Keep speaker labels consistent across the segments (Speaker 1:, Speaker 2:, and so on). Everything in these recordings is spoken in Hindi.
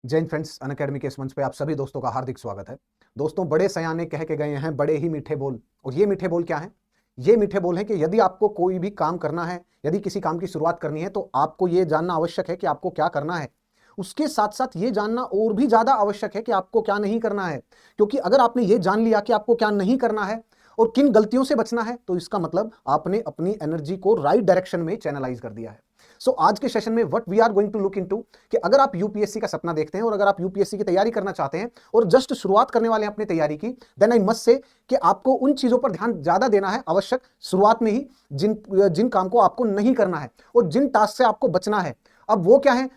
Speaker 1: जय हिंद फ्रेंड्स, अनअकैडमी के इस मंच पे आप सभी दोस्तों का हार्दिक स्वागत है। दोस्तों, बड़े सयाने कह के गए हैं बड़े ही मीठे बोल। और ये मीठे बोल क्या हैं? ये मीठे बोल हैं कि यदि आपको कोई भी काम करना है, यदि किसी काम की शुरुआत करनी है, तो आपको ये जानना आवश्यक है कि आपको क्या करना है। उसके साथ साथ ये जानना और भी ज्यादा आवश्यक है कि आपको क्या नहीं करना है। क्योंकि अगर आपने ये जान लिया कि आपको क्या नहीं करना है और किन गलतियों से बचना है, तो इसका मतलब आपने अपनी एनर्जी को राइट डायरेक्शन में चैनलाइज कर दिया है। आज के सेशन में what we are going to look into कि अगर आप यूपीएससी का सपना देखते हैं और अगर आप यूपीएससी की तैयारी करना चाहते हैं और जस्ट शुरुआत करने वाले हैं अपनी तैयारी की, देन आई मस्ट से कि आपको उन चीजों पर ध्यान ज्यादा देना है आवश्यक शुरुआत में ही, जिन जिन काम को आपको नहीं करना है और जिन टास्क से आपको बचना है। अब वो क्या है?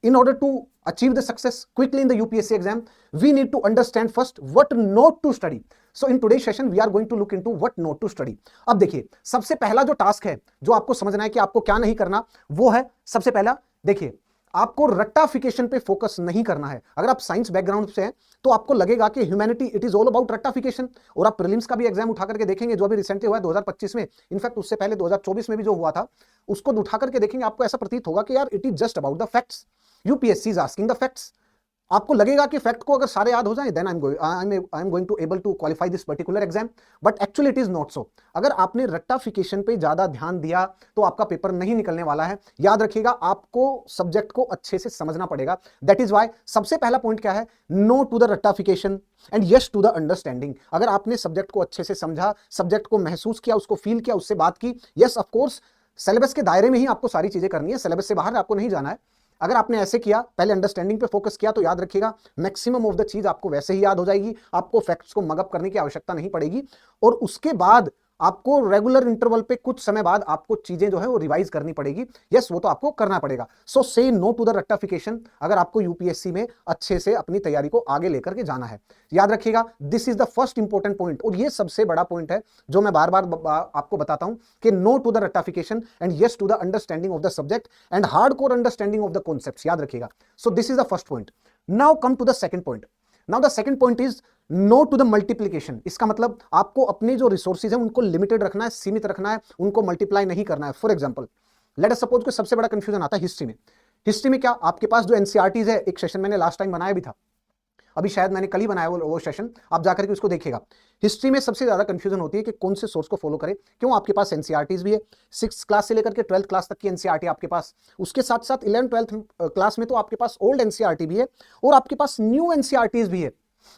Speaker 1: In order to achieve the success quickly in the UPSC exam, we need to understand first what not to study. So in today's session we are going to look into what not to study. अब देखिए, सबसे पहला जो टास्क है जो आपको समझना है कि आपको क्या नहीं करना, वो है सबसे पहला, देखिए, आपको रट्टाफिकेशन पे फोकस नहीं करना है। अगर आप साइंस बैकग्राउंड से हैं तो आपको लगेगा कि humanity it is all about रट्टाफिकेशन। और आप प्रीलिम्स का भी एग्जाम उठा करके देखेंगे जो अभी रिसेंटली हुआ है 2025 में, इनफैक्ट उससे पहले 2024 में भी जो हुआ था, उसको उठा करके देखेंगे, आपको ऐसा प्रतीत होगा कि यार it is just about the facts. UPSC is asking the facts. आपको लगेगा कि फैक्ट को अगर सारे याद हो जाए, then I am going to able to qualify this particular exam, but actually it is not so. अगर आपने रट्टाफिकेशन पे ज्यादा ध्यान दिया तो आपका पेपर नहीं निकलने वाला है। याद रखिएगा, आपको सब्जेक्ट को अच्छे से समझना पड़ेगा। दैट इज वाई सबसे पहला पॉइंट क्या है? नो टू द रट्टाफिकेशन and yes to the understanding. अगर आपने सब्जेक्ट को अच्छे से समझा, सब्जेक्ट को महसूस किया, उसको फील किया, उससे बात की, यस ऑफ कोर्स सिलेबस के दायरे में ही आपको सारी चीजें करनी है, सिलेबस से बाहर आपको नहीं जाना है। अगर आपने ऐसे किया, पहले अंडरस्टैंडिंग पे फोकस किया, तो याद रखिएगा मैक्सिमम ऑफ द चीज आपको वैसे ही याद हो जाएगी, आपको फैक्ट्स को मगअप करने की आवश्यकता नहीं पड़ेगी। और उसके बाद आपको रेगुलर इंटरवल पे कुछ समय बाद आपको चीजें जो है वो रिवाइज करनी पड़ेगी। यस, वो तो आपको करना पड़ेगा। सो से नो टू द रट्टाफिकेशन अगर आपको यूपीएससी में अच्छे से अपनी तैयारी को आगे लेकर के जाना है। याद रखिएगा, this is the first important point और ये सबसे बड़ा पॉइंट है जो मैं बार बार आपको बताता हूं कि नो टू द रट्टाफिकेशन and yes to the understanding of the subject and hardcore understanding of the concepts. याद रखिएगा। So this is the first point. Now come to the second point. Now the second point is no to the multiplication. इसका मतलब आपको अपने जो रिसोर्सेज है उनको लिमिटेड रखना है, सीमित रखना है, उनको मल्टीप्लाई नहीं करना है। For example, let us suppose, सबसे बड़ा कंफ्यूजन आता है हिस्ट्री में। हिस्ट्री में क्या आपके पास जो एनसीईआरटीज है, एक सेशन मैंने लास्ट टाइम बनाया भी था, अभी शायद मैंने कल ही बनाया वो सेशन, आप जाकर के उसको देखिएगा। हिस्ट्री में सबसे ज्यादा कंफ्यूजन होती है कि कौन से सोर्स को फॉलो करें। क्यों? आपके पास एनसीईआरटीज भी है, 6th क्लास से लेकर के 12th क्लास तक की एनसीईआरटी आपके पास, उसके साथ साथ 11th 12th क्लास में तो आपके पास ओल्ड एनसीईआरटी भी है और आपके पास न्यू एनसीईआरटीज भी है।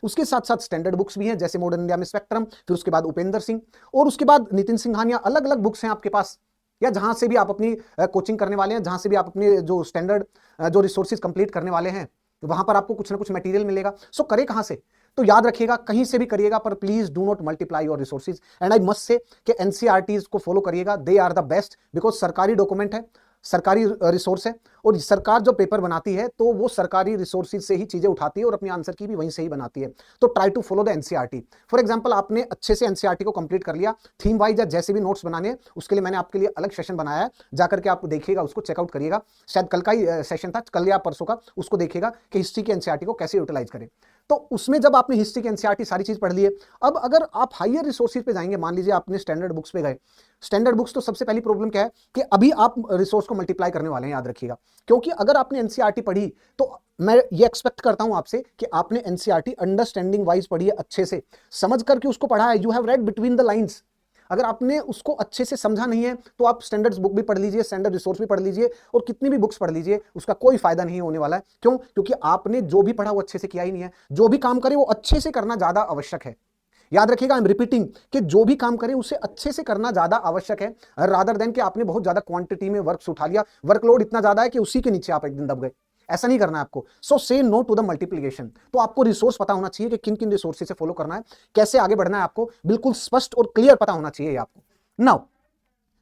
Speaker 1: उसके साथ साथ स्टैंडर्ड बुक्स भी हैं, जैसे मॉडर्न इंडिया में स्पेक्ट्रम, फिर उसके बाद उपेंद्र सिंह, और उसके बाद नितिन सिंघानिया। अलग अलग बुक्स हैं आपके पास, या जहां से भी आप अपनी कोचिंग करने वाले हैं, जहां से भी आप अपने जो स्टैंडर्ड जो रिसोर्सेज कंप्लीट करने वाले हैं, तो वहां पर आपको कुछ ना कुछ मटेरियल मिलेगा। सो करे कहां से? तो याद रखिएगा, कहीं से भी करिएगा, पर please do not multiply your resources. And I must say कि एनसीईआरटीज को फॉलो करिएगा, they are the best, because सरकारी डॉक्यूमेंट है, सरकारी रिसोर्स है, और सरकार जो पेपर बनाती है तो वो सरकारी रिसोर्सेज से ही चीजें उठाती है और अपनी आंसर की भी वहीं से ही बनाती है। तो try to follow the NCERT. For example, आपने अच्छे से एनसीईआरटी को कंप्लीट कर लिया, थीम वाइज या जैसे भी नोट्स बनाने हैं, उसके लिए मैंने आपके लिए अलग सेशन बनाया है, जाकर के आप देखिएगा, उसको चेकआउट करिएगा। शायद कल का ही सेशन था, कल या परसों का, उसको देखिएगा कि हिस्ट्री की एनसीईआरटी को कैसे यूटिलाइज करें। तो उसमें जब आपने हिस्ट्री की एनसीईआरटी सारी चीज पढ़ ली है, अब अगर आप हायर रिसोर्सेज पे जाएंगे, मान लीजिए आपने स्टैंडर्ड बुक्स पे गए। स्टैंडर्ड बुक्स तो सबसे पहली प्रॉब्लम क्या है कि अभी आप रिसोर्स को मल्टीप्लाई करने वाले हैं, याद रखिएगा। क्योंकि अगर आपने एनसीईआरटी पढ़ी तो मैं ये एक्सपेक्ट करता हूं आपसे कि आपने एनसीईआरटी अंडरस्टैंडिंग वाइज पढ़ी है, अच्छे से समझ करके उसको पढ़ा है, you have read between the lines. अगर आपने उसको अच्छे से समझा नहीं है तो आप स्टैंडर्ड्स बुक भी पढ़ लीजिए, स्टैंडर्ड रिसोर्स भी पढ़ लीजिए, और कितनी भी बुक्स पढ़ लीजिए, उसका कोई फायदा नहीं होने वाला है। क्यों? क्योंकि आपने जो भी पढ़ा वो अच्छे से किया ही नहीं है। जो भी काम करे वो अच्छे से करना ज्यादा आवश्यक है। याद रखिएगा, आई एम रिपीटिंग कि जो भी काम करें उसे अच्छे से करना ज्यादा आवश्यक है, रादर देन कि आपने बहुत ज्यादा क्वांटिटी में वर्क्स उठा लिया, वर्कलोड इतना ज्यादा है कि उसी के नीचे आप एक दिन दब गए। ऐसा नहीं करना है आपको। सो से नो टू द मल्टीप्लिकेशन। तो आपको रिसोर्स पता होना चाहिए कि किन किन रिसोर्सेज से फॉलो करना है, कैसे आगे बढ़ना है, आपको बिल्कुल स्पष्ट और क्लियर पता होना चाहिए आपको। Now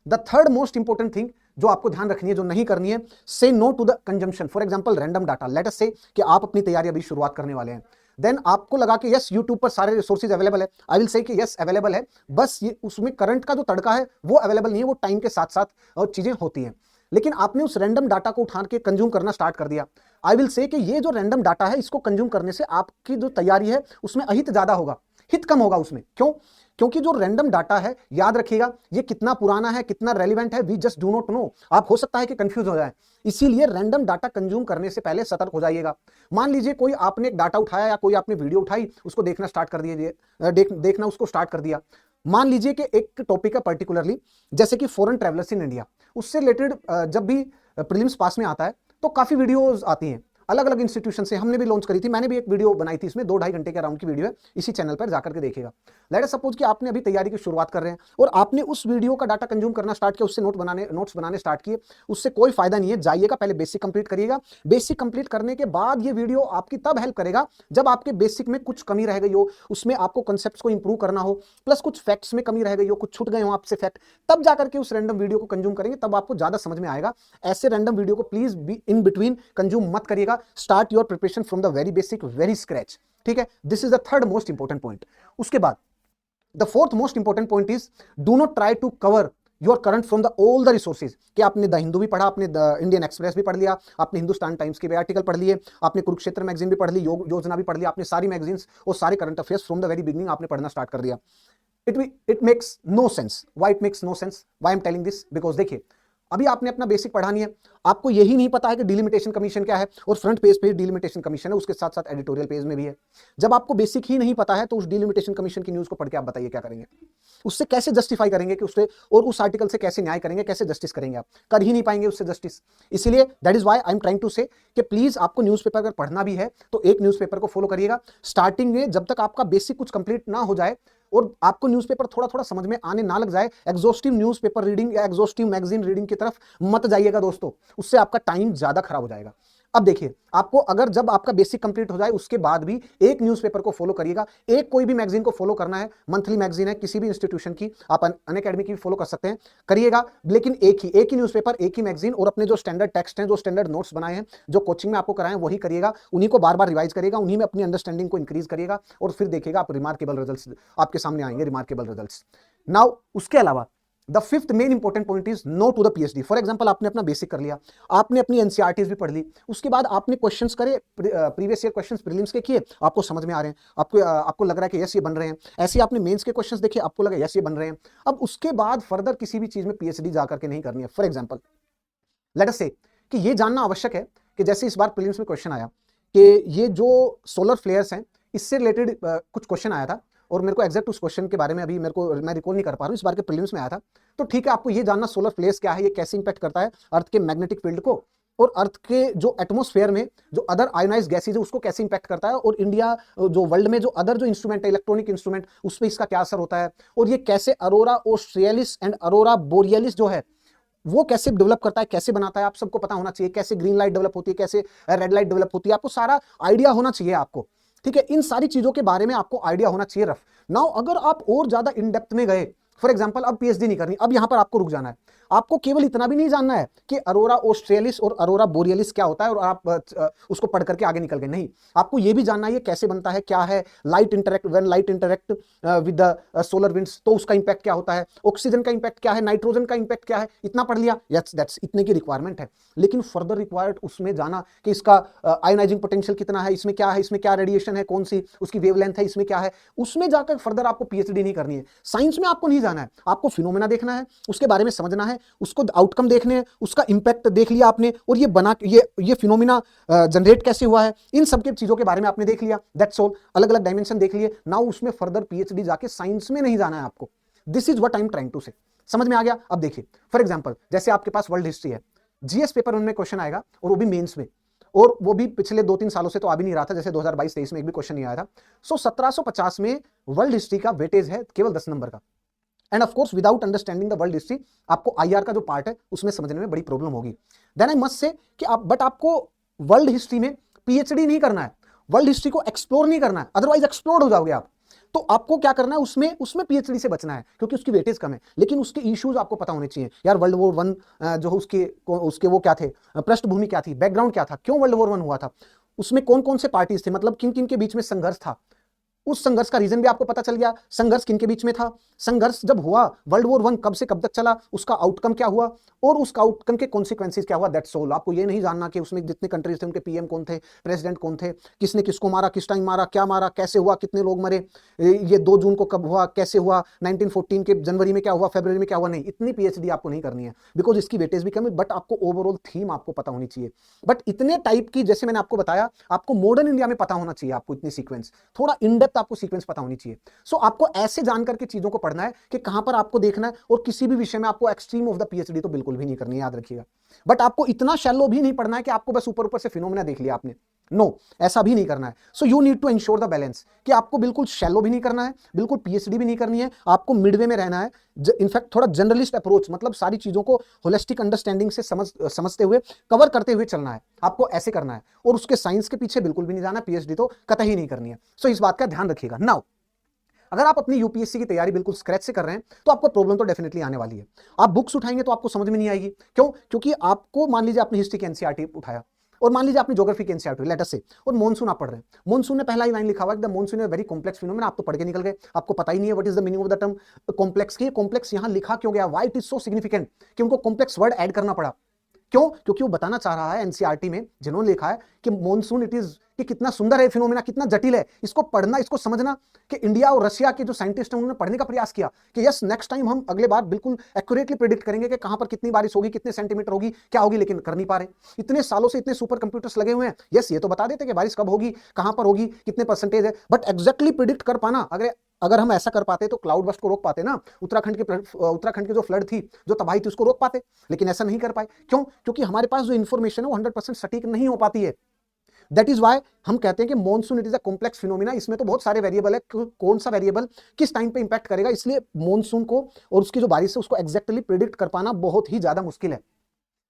Speaker 1: the third most important thing जो आपको ध्यान रखनी है, जो नहीं करनी है, say no to the consumption. For example, random data. Let us say कि आप अपनी तैयारी अभी शुरुआत करने वाले हैं, देन आपको लगा कि यस यूट्यूब पर सारे रिसोर्सेज अवेलेबल है। आई विल से कि यस अवेलेबल है, बस ये उसमें करंट का जो तड़का है वो अवेलेबल नहीं है, वो टाइम के साथ साथ चीजें होती हैं। लेकिन आपने उस रैंडम डाटा को उठा के कंज्यूम करना स्टार्ट कर दिया। आई विल से कि ये जो रैंडम डाटा है, इसको कंज्यूम करने से आपकी जो तैयारी है उसमें अहित ज्यादा होगा। हित कम होगा उसमें। क्यों? क्योंकि जो रैंडम डाटा है, याद रखिएगा, ये कितना पुराना है, कितना रेलिवेंट है, we just do not know. आप हो सकता है कि कंफ्यूज हो जाए, इसीलिए रैंडम डाटा कंज्यूम करने से पहले सतर्क हो जाइएगा। मान लीजिए कोई आपने एक डाटा उठाया या कोई आपने वीडियो उठाई, उसको देखना स्टार्ट कर दिए, देखना उसको स्टार्ट कर दिया। मान लीजिए कि एक टॉपिक है पर्टिकुलरली, जैसे कि फॉरेन ट्रैवलर्स इन इंडिया, उससे रिलेटेड जब भी प्रीलिम्स पास में आता है तो काफी वीडियोस आती हैं अलग अलग इंस्टीट्यूशन से। हमने भी लॉन्च करी थी, मैंने भी एक वीडियो बनाई थी, इसमें 2-2.5 घंटे के अराउंड की वीडियो है, इसी चैनल पर जाकर के देखिएगा। लेट अस सपोज कि आपने अभी तैयारी की शुरुआत कर रहे हैं और आपने उस वीडियो का डाटा कंज्यूम करना स्टार्ट किया, उससे नोट्स बनाने स्टार्ट किए, उससे कोई फायदा नहीं है। जाइएगा, पहले बेसिक कंप्लीट करिएगा। बेसिक कंप्लीट करने के बाद ये वीडियो आपकी तब हेल्प करेगा जब आपके बेसिक में कुछ कमी रह गई हो, उसमें आपको कंसेप्ट को इंप्रूव करना हो, प्लस कुछ फैक्ट्स में कमी रह गई हो, कुछ छूट गए हो आपसे फैक्ट, तब जाकर के उस रैंडम वीडियो को कंज्यूम करेंगे, तब आपको ज्यादा समझ में आएगा। ऐसे रैंडम वीडियो को please be in between consume मत करिएगा। Start your preparation from the very basic, very scratch. ठीक है, this is the third most important point. उसके बाद the fourth most important point is do not try to cover your current from the all the resources. कि आपने द हिंदू भी पढ़ा, आपने द इंडियन एक्सप्रेस भी पढ़ लिया, आपने हिंदुस्तान टाइम्स के भी आर्टिकल पढ़ लिए, आपने कुरुक्षेत्र मैगजीन भी पढ़ ली, योजना भी पढ़ लिया, आपने सारी मैगजीन्स और सारे current affairs from the very beginning आपने पढ़ना स्टार्ट कर दिया। It makes no sense. Why it makes no sense? Why I am telling this? Because देखिए, अभी आपने अपना बेसिक पढ़ा नहीं है, आपको यही नहीं पता है कि डिलिमिटेशन कमीशन क्या है, और फ्रंट पेज पे डिलिमिटेशन कमीशन है, उसके साथ साथ एडिटोरियल पेज में भी है। जब आपको बेसिक ही नहीं पता है तो उस डिलिमिटेशन कमीशन की न्यूज को पढ़ के आप बताइए क्या करेंगे? उससे कैसे जस्टिफाई करेंगे कि उससे, और उस आर्टिकल से कैसे न्याय करेंगे, कैसे जस्टिस करेंगे? आप कर ही नहीं पाएंगे उससे जस्टिस। इसलिए that is why I am trying to say कि प्लीज आपको न्यूज़पेपर अगर पढ़ना भी है तो एक न्यूज़पेपर को फॉलो करिएगा। स्टार्टिंग में जब तक आपका बेसिक कुछ कंप्लीट ना हो जाए और आपको न्यूज़पेपर थोड़ा थोड़ा समझ में आने ना लग जाए, एग्जॉस्टिव न्यूज़पेपर रीडिंग या एग्जॉस्टिव मैगजीन रीडिंग की तरफ मत जाइएगा दोस्तों, उससे आपका टाइम ज्यादा खराब हो जाएगा। अब देखिए, आपको अगर जब आपका बेसिक कंप्लीट हो जाए उसके बाद भी एक न्यूज़पेपर को फॉलो करिएगा, एक कोई भी मैगजीन को फॉलो करना है, मंथली मैगजीन है किसी भी इंस्टीट्यूशन की, आप अनअकैडमी की भी फॉलो कर सकते हैं, करिएगा, लेकिन एक ही न्यूज़पेपर, एक ही मैगजीन, और अपने जो स्टैंडर्ड टेक्स्ट हैं, जो स्टैंडर्ड नोट्स बनाए हैं, जो कोचिंग में आपको कराएं वही करिएगा, उन्हीं को बार बार रिवाइज करिएगा, उन्हीं में अपनी अंडरस्टैंडिंग को इंक्रीज करिएगा, और फिर देखिएगा आप रिमार्केबल रिजल्ट्स आपके सामने आएंगे, रिमार्केबल रिजल्ट्स। नाउ उसके अलावा the fifth main important point is no to the PhD. For example, आपने अपना बेसिक कर लिया, आपने अपनी एनसीईआरटीज भी पढ़ ली, उसके बाद आपने क्वेश्चंस करे, प्रीवियस ईयर क्वेश्चंस प्रीलिम्स के किए, आपको समझ में आ रहे हैं, आपको लग रहा है कि यस ये बन रहे हैं, ऐसे आपने मेंस के क्वेश्चंस देखे, आपको लगा यस ये बन रहे हैं। अब उसके बाद फर्दर किसी भी चीज में पीएचडी जाकर के नहीं करनी है। For example, late us say कि ये जानना आवश्यक है कि जैसे इस बार प्रीलिम्स में क्वेश्चन आया कि ये जो सोलर फ्लेयर्स हैं, इससे रिलेटेड कुछ क्वेश्चन आया था, और मेरे को एग्जैक्ट उस क्वेश्चन के बारे में अभी मैं रिकॉल नहीं कर पा रहा हूँ, इस बार के प्रीलिम्स में आया था। तो ठीक है, आपको ये जानना सोलर फ्लेयर्स क्या है, ये कैसे इंपैक्ट करता है अर्थ के मैग्नेटिक फील्ड को, और अर्थ के जो एटमॉस्फेयर में जो अदर आयोनाइज्ड गैसेज है उसको कैसे इंपैक्ट करता है, और इंडिया जो वर्ल्ड में जो अदर जो इंस्ट्रूमेंट है, इलेक्ट्रॉनिक इंस्ट्रूमेंट, उस पर इसका क्या असर होता है, और ये कैसे अरोरा ऑस्ट्रेलिस एंड अरोरा बोरियलिस जो है वो कैसे डेवलप करता है, कैसे बनाता है, आप सबको पता होना चाहिए। कैसे ग्रीन लाइट डेवलप होती है, कैसे रेड लाइट डेवलप होती है, आपको सारा आइडिया होना चाहिए आपको। ठीक है, इन सारी चीजों के बारे में आपको आइडिया होना चाहिए रफ। नाउ अगर आप और ज्यादा इन डेप्थ में गए, फॉर एग्जांपल अब पीएचडी नहीं करनी, अब यहां पर आपको रुक जाना है, आपको केवल इतना भी नहीं जानना है कि अरोरा ऑस्ट्रेलिस और अरोरा बोरियलिस क्या होता है और आप उसको पढ़ करके आगे निकल गए, नहीं, आपको यह भी जानना है ये कैसे बनता है, क्या है light interact, when light interact with the solar winds तो उसका इंपैक्ट क्या होता है, ऑक्सीजन का इंपैक्ट क्या है, नाइट्रोजन का इंपैक्ट क्या है, इतना पढ़ लिया, यस दैट्स इतने की रिक्वायरमेंट है। लेकिन फर्दर रिक्वायर्ड उसमें जाना कि इसका आयोनाइजिंग पोटेंशियल कितना है, इसमें क्या है, इसमें क्या रेडिएशन है, कौन सी उसकी वेवलेंथ है, इसमें क्या है, उसमें जाकर फर्दर आपको पीएचडी नहीं करनी है। साइंस में आपको नहीं जाना है, आपको फिनोमेना देखना है, उसके बारे में समझना है, उसको आउटकम देखने हैं, उसका इंपैक्ट देख लिया आपने, और ये बना ये फिनोमेना जनरेट कैसे हुआ है, इन सब के चीजों के बारे में आपने देख लिया, दैट्स ऑल। अलग अलग डायमेंशन देख लिए, नाउ उसमें फर्दर पीएचडी जाके साइंस में नहीं जाना है आपको। This is what I am trying to say. समझ में आ गया? अब देखिए, फॉर एग्जांपल जैसे आपके पास वर्ल्ड हिस्ट्री है, जीएस पेपर उनमें क्वेश्चन आएगा, और वो भी मेंस में, और वो भी पिछले 2-3 सालों से तो आ भी नहीं रहा था, जैसे 2022-23 में एक भी क्वेश्चन नहीं आया था। सो 1750 में वर्ल्ड हिस्ट्री का वेटेज है केवल 10 नंबर का, end of course without understanding the world history आपको आईआर का जो पार्ट है उसमें समझने में बड़ी प्रॉब्लम होगी। देन आई मस्ट से कि आपको वर्ल्ड हिस्ट्री में पीएचडी नहीं करना है, वर्ल्ड हिस्ट्री को एक्सप्लोर नहीं करना है, अदरवाइज एक्सप्लोर हो जाओगे आप। तो आपको क्या करना है, उसमें पीएचडी से बचना है, क्योंकि उसकी वेटेज कम है, लेकिन उसके इश्यूज आपको पता होने चाहिए। यार वर्ल्ड वॉर 1 जो उसके वो क्या थे, पृष्ठभूमि क्या थी, बैकग्राउंड क्या था, क्यों वर्ल्ड वॉर 1 हुआ था, उसमें कौन कौन से पार्टीज थे, मतलब किन किन के बीच में संघर्ष था, उस संघर्ष का रीजन भी आपको पता चल गया, संघर्ष किनके बीच में था, संघर्ष जब हुआ वर्ल्ड वॉर 1 कब से कब तक चला, उसका आउटकम क्या हुआ और उसका आउटकम के कॉन्सिक्वेंसेस क्या हुआ, दैट्स ऑल। आपको ये नहीं जानना कि उसमें जितने कंट्रीज थे उनके पीएम कौन थे, प्रेसिडेंट कौन थे, किसने किसको मारा, किस टाइम मारा, क्या मारा, कैसे हुआ, कितने लोग मरे, ये 2 जून को कब हुआ, कैसे हुआ, 1914 के जनवरी में क्या हुआ, फरवरी में क्या हुआ, नहीं, इतनी पीएचडी आपको नहीं करनी है बिकॉज इसकी वेटेज भी कम है, बट आपको ओवरऑल थीम आपको पता होनी चाहिए। बट इतने टाइप की, जैसे मैंने आपको बताया, आपको मॉडर्न इंडिया में पता होना चाहिए, आपको इतनी सीक्वेंस, थोड़ा इन डेप्थ आपको सीक्वेंस पता होनी चाहिए। सो आपको ऐसे जानकर के चीजों को पढ़ना है कि कहां पर आपको देखना है, और किसी भी विषय में आपको एक्सट्रीम ऑफ द पीएचडी तो बिल्कुल भी नहीं करनी है, याद रखिएगा। बट आपको इतना शैलो भी नहीं पढ़ना है कि आपको बस ऊपर ऊपर से फिनोमेना देख लिया आपने, नो, ऐसा भी नहीं करना है। So you need to ensure the balance कि आपको बिल्कुल शैलो भी नहीं करना है, बिल्कुल पीएचडी भी नहीं करनी है, आपको मिडवे में रहना है। इनफैक्ट थोड़ा जनरलिस्ट अप्रोच, मतलब सारी चीजों को होलिस्टिक अंडरस्टैंडिंग से समझते हुए, कवर करते हुए चलना है, आपको ऐसे करना है। और उसके साइंस के पीछे बिल्कुल भी नहीं जाना, पीएचडी तो कतई नहीं करनी है। सो इस बात का ध्यान रखिएगा। नाउ अगर आप अपनी यूपीएससी की तैयारी बिल्कुल स्क्रैच से कर रहे हैं तो आपको प्रॉब्लम तो डेफिनेटली आने वाली है। आप बुक्स उठाएंगे तो आपको समझ में नहीं आएगी। क्यों? क्योंकि आपको, मान लीजिए आपने हिस्ट्री की एनसीईआरटी उठाया और मान लीजिए आपने ज्योग्राफी की एनसीईआरटी लेटर से, और मॉनसून आप पढ़ रहे हैं, मॉनसून में पहला ही लाइन लिखा हुआ है the monsoon is very complex phenomena, आप तो पढ़ के निकल गए, आपको पता ही नहीं है what is the meaning of the term complex. की कॉम्प्लेक्स यहां लिखा क्यों गया, why it is so significant कि उनको कॉम्प्लेक्स वर्ड ऐड करना पड़ा। क्यों? क्योंकि वो बताना चाह रहा है एनसीईआरटी में जिन्होंने लिखा है कि मॉनसून इट इज, कि कितना सुंदर है फिनोमेना, कितना जटिल है, इसको पढ़ना, इसको समझना, कि इंडिया और रशिया के जो साइंटिस्ट हैं उन्होंने पढ़ने का प्रयास किया कि यस नेक्स्ट टाइम हम अगले बार बिल्कुल एक्यूरेटली प्रेडिक्ट करेंगे कि कहां पर कितनी बारिश होगी, कितने सेंटीमीटर होगी, क्या होगी, लेकिन कर नहीं पा रहे। इतने सालों से इतने सुपर कंप्यूटर्स लगे हुए हैं, यस ये तो बता देते कि बारिश कब होगी, कहां पर होगी, कितने परसेंटेज है, बट एग्जैक्टली प्रिडिक्ट कर पाना, अगर हम ऐसा कर पाते तो क्लाउड बस्ट को रोक पाते ना, उत्तराखंड की जो फ्लड थी, जो तबाही थी, उसको रोक पाते, लेकिन ऐसा नहीं कर पाए। क्यों? क्योंकि हमारे पास जो इंफॉर्मेशन है वो 100% सटीक नहीं हो पाती है। दैट इज वाई हम कहते हैं कि monsoon it is a complex phenomena, इसमें तो बहुत सारे वेरिएबल है, कौन सा वेरिएबल किस टाइम पे इंपैक्ट करेगा, इसलिए मॉनसून को और उसकी जो बारिश है उसको एग्जैक्टली प्रिडिक्ट कर पाना बहुत ही ज्यादा मुश्किल है।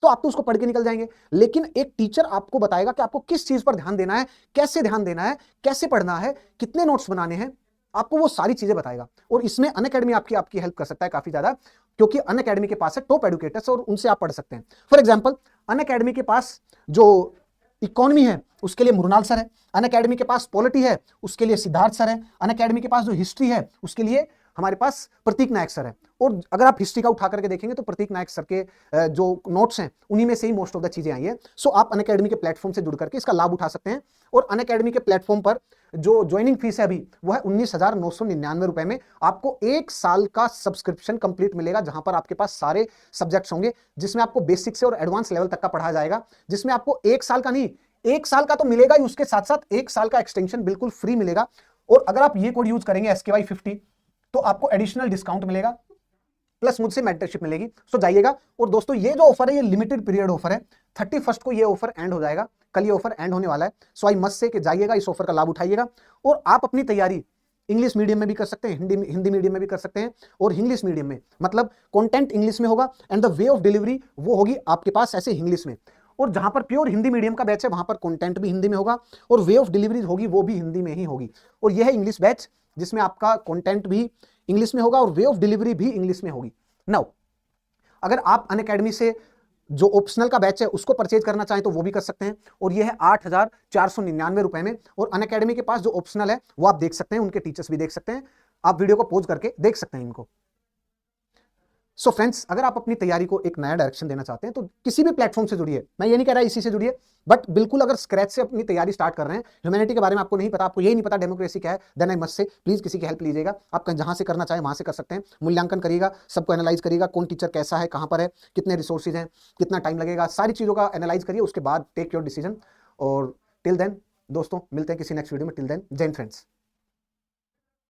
Speaker 1: तो आप तो उसको पढ़ के निकल जाएंगे, लेकिन एक टीचर आपको बताएगा कि आपको किस चीज पर ध्यान देना है, कैसे ध्यान देना है, कैसे पढ़ना है, कितने नोट्स बनाने हैं, आपको वो सारी चीजें बताएगा। और इसमें अनअकैडमी आपकी हेल्प कर सकता है काफी ज्यादा, क्योंकि अनअकैडमी के पास है टॉप एडुकेटर्स और उनसे आप पढ़ सकते हैं। फॉर एग्जांपल अनअकैडमी के पास जो इकोनॉमी है उसके लिए मुरनाल सर है, अनअकैडमी के पास पॉलिटी है उसके लिए सिद्धार्थ सर है, अनअकैडमी के पास जो हिस्ट्री है उसके लिए हमारे पास प्रतीक नायक सर है। और अगर आप हिस्ट्री का उठा करके देखेंगे तो प्रतीक नायक सर के जो नोट्स हैं उन्हीं में से ही मोस्ट ऑफ द चीजें आई है। सो आप अनअकैडमी के प्लेटफॉर्म से जुड़ करके इसका लाभ उठा सकते हैं। और अनअकैडमी के प्लेटफॉर्म पर जो ज्वाइनिंग फीस है अभी वो है 19,999 रुपए में, आपको 1 साल का सब्सक्रिप्शन कंप्लीट मिलेगा, जहां पर आपके पास सारे सब्जेक्ट्स होंगे, जिसमें आपको बेसिक से और एडवांस लेवल तक का पढ़ाया जाएगा, जिसमें आपको 1 साल का नहीं, 1 साल का तो मिलेगा ही, उसके साथ साथ 1 साल का एक्सटेंशन बिल्कुल फ्री मिलेगा। और अगर आप ये कोड यूज करेंगे SKY50 तो आपको एडिशनल डिस्काउंट मिलेगा, प्लस मुझसे मेंटरशिप मिलेगी। सो जाइएगा। और दोस्तों ये जो ऑफर है ये लिमिटेड पीरियड ऑफर है, 31 को ये ऑफर एंड हो जाएगा, कल ये ऑफर एंड होने वाला है। सो आई मस्ट से कि जाइएगा, इस ऑफर का लाभ उठाइएगा। और आप अपनी तैयारी इंग्लिश मीडियम में भी कर सकते हैं, हिंदी मीडियम में भी कर सकते हैं। और इंग्लिश मीडियम में मतलब कंटेंट इंग्लिश में होगा and the way of delivery वो होगी आपके पास ऐसे इंग्लिश में। और जहां पर प्योर हिंदी मीडियम का बैच है वहां पर कंटेंट भी हिंदी में होगा और वे ऑफ डिलीवरी होगी वो भी हिंदी में ही होगी। और यह है इंग्लिश बैच जिसमें आपका कंटेंट भी इंग्लिश में होगा और वे ऑफ डिलीवरी भी इंग्लिश में होगी। नाउ अगर आप अनअकैडमी से जो ऑप्शनल का बैच है उसको परचेज करना चाहें तो वो भी कर सकते हैं, और ये है 8,499 रुपए में। और अनअकैडमी के पास जो ऑप्शनल है वो आप देख सकते हैं, उनके टीचर्स भी देख सकते हैं, आप वीडियो को पॉज करके देख सकते हैं इनको। सो फ्रेंड्स, अगर आप अपनी तैयारी को एक नया डायरेक्शन देना चाहते हैं तो किसी भी प्लेटफॉर्म से जुड़िए, मैं ये नहीं कह रहा इसी से जुड़िए, बट बिल्कुल अगर स्क्रैच से अपनी तैयारी स्टार्ट कर रहे हैं, ह्यूमैनिटी के बारे में आपको नहीं पता, आपको यही नहीं पता डेमोक्रेसी क्या है, then I must say please किसी की हेल्प लीजिएगा। आप जहां से करना चाहें वहां से कर सकते हैं, मूल्यांकन करिएगा, सबको एनालाइज करिएगा, कौन टीचर कैसा है, कहां पर है, कितने रिसोर्सेज हैं, कितना टाइम लगेगा, सारी चीजों का एनालाइज करिए, उसके बाद टेक योर डिसीजन। और टिल देन दोस्तों मिलते हैं किसी नेक्स्ट वीडियो में। टिल देन जय हिंद फ्रेंड्स।